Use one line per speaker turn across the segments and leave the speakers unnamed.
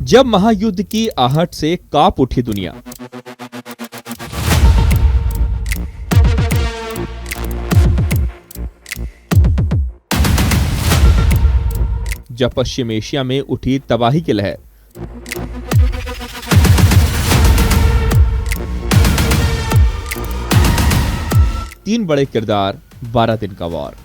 जब महायुद्ध की आहट से कांप उठी दुनिया, जब पश्चिम एशिया में उठी तबाही की लहर, तीन बड़े किरदार, 12 दिन का वॉर।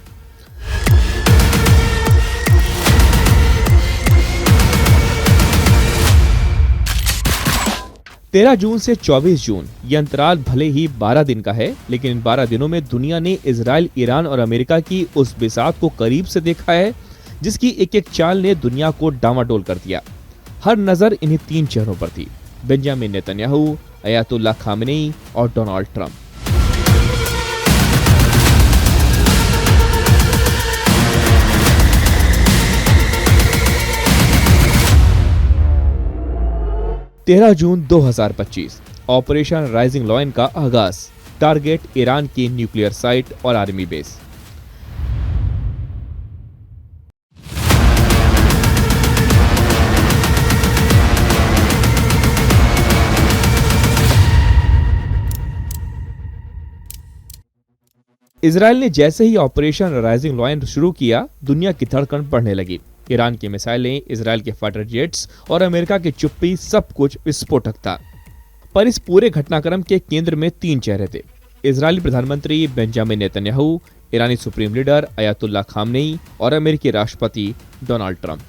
तेरह जून से 24 जून ये अंतराल भले ही 12 दिन का है, लेकिन इन 12 दिनों में दुनिया ने इजराइल, ईरान और अमेरिका की उस बिसात को करीब से देखा है जिसकी एक एक चाल ने दुनिया को डामाडोल कर दिया। हर नजर इन्हीं तीन चेहरों पर थी, बेंजामिन नेतन्याहू, अयातुल्लाह खामेनेई और डोनाल्ड ट्रंप। तेरह जून 2025 ऑपरेशन राइजिंग लॉयन का आगाज। टारगेट ईरान की न्यूक्लियर साइट और आर्मी बेस। इजराइल ने जैसे ही ऑपरेशन राइजिंग लॉयन शुरू किया, दुनिया की धड़कन बढ़ने लगी। ईरान की मिसाइलें, इजराइल के फाइटर जेट्स और अमेरिका की चुप्पी, सब कुछ विस्फोटक था। पर इस पूरे घटनाक्रम के केंद्र में तीन चेहरे थे: इजरायली प्रधानमंत्री बेंजामिन नेतन्याहू, ईरानी सुप्रीम लीडर अयातुल्लाह खामेनेई और अमेरिकी राष्ट्रपति डोनाल्ड ट्रंप।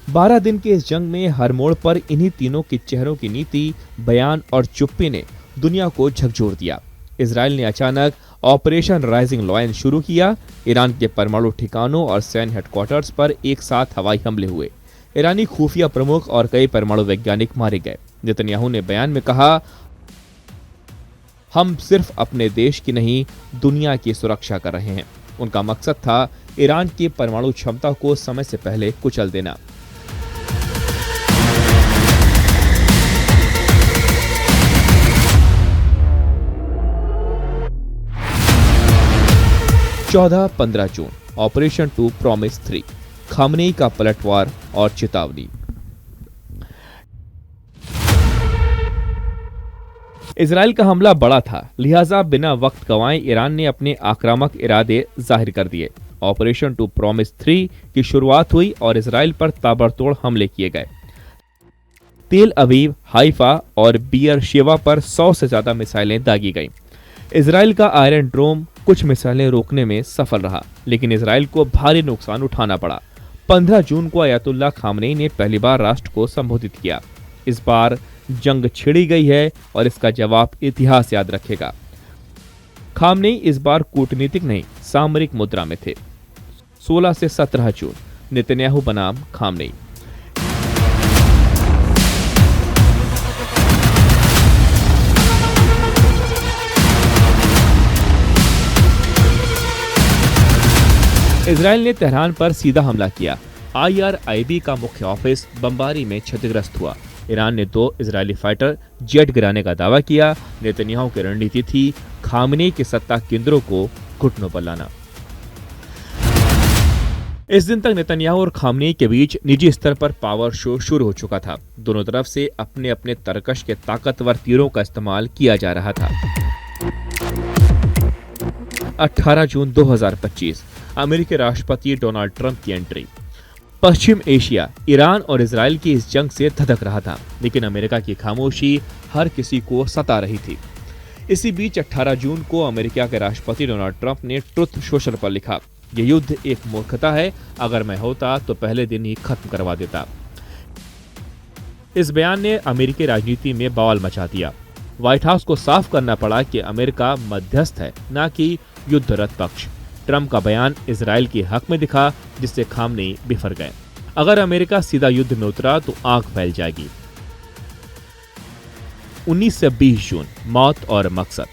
12 दिन के इस जंग में हर मोड़ पर इन्हीं तीनों के चेहरों की नीति, बयान और चुप्पी ने दुनिया को झकझोर दिया। इजराइल ने अचानक ऑपरेशन राइजिंग लॉयन शुरू किया। ईरान के परमाणु ठिकानों और सैन्य हेडक्वार्टर्स पर एक साथ हवाई हमले हुए। ईरानी खुफिया प्रमुख और कई परमाणु वैज्ञानिक मारे गए। नेतन्याहू ने बयान में कहा, हम सिर्फ अपने देश की नहीं, दुनिया की सुरक्षा कर रहे हैं। उनका मकसद था ईरान की परमाणु क्षमता को समय से पहले कुचल देना। चौदह 15 जून ऑपरेशन 2 प्रॉमिस 3, खामेनेई का पलटवार और चेतावनी। इजराइल का हमला बड़ा था, लिहाजा बिना वक्त गंवाए ईरान ने अपने आक्रामक इरादे जाहिर कर दिए। ऑपरेशन 2 प्रॉमिस 3 की शुरुआत हुई और इजराइल पर ताबड़तोड़ हमले किए गए। तेल अवीव, हाइफा और बियर शेवा पर 100 से ज्यादा मिसाइलें दागी गईं। इजराइल का आयरन डोम कुछ मिसाइलें रोकने में सफल रहा, लेकिन इजराइल को भारी नुकसान उठाना पड़ा। 15 जून को अयातुल्लाह खामेनेई ने पहली बार राष्ट्र को संबोधित किया। इस बार जंग छिड़ी गई है और इसका जवाब इतिहास याद रखेगा। खामेनेई इस बार कूटनीतिक नहीं, सामरिक मुद्रा में थे। 16 से 17 जून नेतन्याहू बनाम खामेनेई। इजराइल ने तेहरान पर सीधा हमला किया। IRIB का मुख्य ऑफिस बमबारी में क्षतिग्रस्त हुआ। ईरान ने 2 इजरायली फाइटर जेट गिराने का दावा किया। नेतन्याहू की रणनीति थी खामेनेई के सत्ता केंद्रों को घुटनों पर लाना। इस दिन तक नेतन्याहू और खामेनेई के बीच निजी स्तर पर पावर शो शुरू हो चुका था। दोनों तरफ से अपने अपने तरकश के ताकतवर तीरों का इस्तेमाल किया जा रहा था। 18 जून 2025 अमेरिकी राष्ट्रपति डोनाल्ड ट्रंप की एंट्री। पश्चिम एशिया, ईरान और इजराइल की इस जंग से धधक रहा था, लेकिन अमेरिका की खामोशी हर किसी को सता रही थी। इसी बीच 18 जून को अमेरिका के राष्ट्रपति डोनाल्ड ट्रंप ने ट्रुथ सोशल पर लिखा, ये युद्ध एक मूर्खता है, अगर मैं होता तो पहले दिन ही खत्म करवा देता। इस बयान ने अमेरिकी राजनीति में बवाल मचा दिया। व्हाइट हाउस को साफ करना पड़ा कि अमेरिका मध्यस्थ है, न कि युद्धरत पक्ष। ट्रंप का बयान इजराइल के हक में दिखा, जिससे खामेनेई बिफर गए। अगर अमेरिका सीधा युद्ध में उतरा तो आग फैल जाएगी। 19 से 20 जून मौत और मकसद।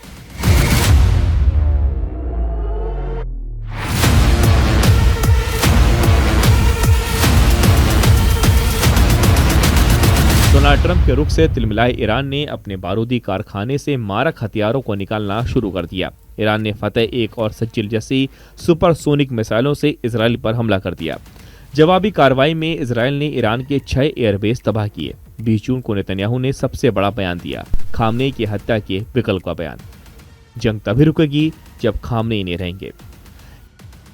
डोनाल्ड ट्रंप के रुख से तिलमिलाए ईरान ने अपने बारूदी कारखाने से मारक हथियारों को निकालना शुरू कर दिया। ईरान ने फतेह 1 और सज्जिल जैसी सुपरसोनिक मिसाइलों से इजराइल पर हमला कर दिया। जवाबी कार्रवाई में इजराइल ने ईरान के 6 एयरबेस तबाह किए। 20 जून को नेतन्याहू ने सबसे बड़ा बयान दिया, खामनेई की हत्या के विकल्प का बयान। जंग तभी रुकेगी जब खामनेई नहीं रहेंगे।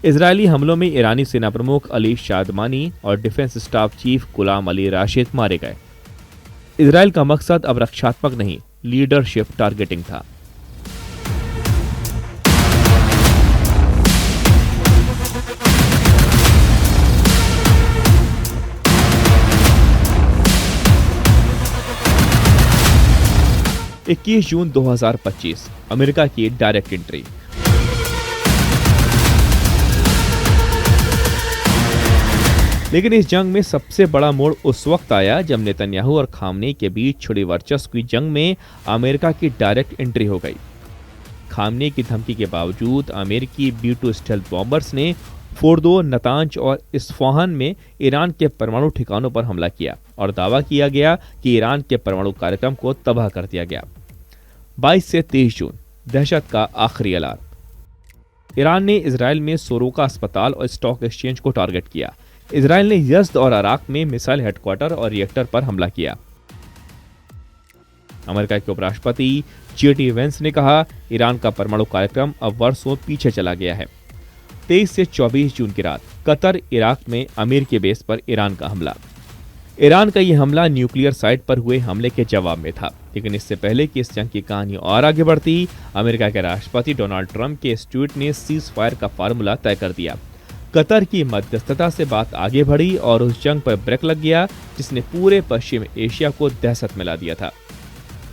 इजरायली हमलों में ईरानी सेना प्रमुख अली शादमानी और defence staff chief Ghulam Ali Rashid मारे गए। इजरायल का मकसद अब रक्षात्मक नहीं, लीडरशिप टारगेटिंग था। इक्कीस जून 2025 अमेरिका की डायरेक्ट एंट्री। लेकिन इस जंग में सबसे बड़ा मोड़ उस वक्त आया जब नेतन्याहू और खामनेई के बीच छिड़ी वर्चस्व की जंग में अमेरिका की डायरेक्ट एंट्री हो गई। खामनेई की धमकी के बावजूद अमेरिकी B-2 स्टेल्थ बॉम्बर्स ने फोर्दो, नतांज और इस्फहान में ईरान के परमाणु ठिकानों पर हमला किया और दावा किया गया कि ईरान के परमाणु कार्यक्रम को तबाह कर दिया गया। 22 से 23 जून दहशत का आखिरी अलार्म। ईरान ने इजराइल में सोरोका अस्पताल और स्टॉक एक्सचेंज को टारगेट किया। इजराइल ने यज़्द और अराक में मिसाइल हेडक्वार्टर और रिएक्टर पर हमला किया। अमेरिका के उपराष्ट्रपति JD वेंस ने कहा, ईरान का परमाणु कार्यक्रम अब वर्षों पीछे चला गया है। 23 से 24 जून की रात कतर, इराक में अमेरिकी बेस पर ईरान का हमला। ईरान का यह हमला न्यूक्लियर साइट पर हुए हमले के जवाब में था। लेकिन इससे पहले कि इस जंग की कहानी और आगे बढ़ती, अमेरिका के राष्ट्रपति डोनाल्ड ट्रंप के इस ट्वीट ने सीज फायर का फार्मूला तय कर दिया। कतर की मध्यस्थता से बात आगे बढ़ी और उस जंग पर ब्रेक लग गया जिसने पूरे पश्चिम एशिया को दहशत में ला दिया था।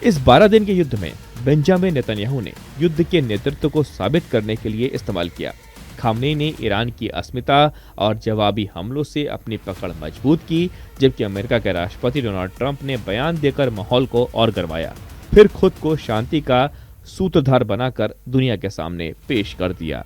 इस 12 दिन के युद्ध में बेंजामिन नेतन्याहू ने युद्ध के नेतृत्व को साबित करने के लिए इस्तेमाल किया। खामनेई ने ईरान की अस्मिता और जवाबी हमलों से अपनी पकड़ मजबूत की, जबकि अमेरिका के राष्ट्रपति डोनाल्ड ट्रंप ने बयान देकर माहौल को और गरमाया, फिर खुद को शांति का सूत्रधार बनाकर दुनिया के सामने पेश कर दिया।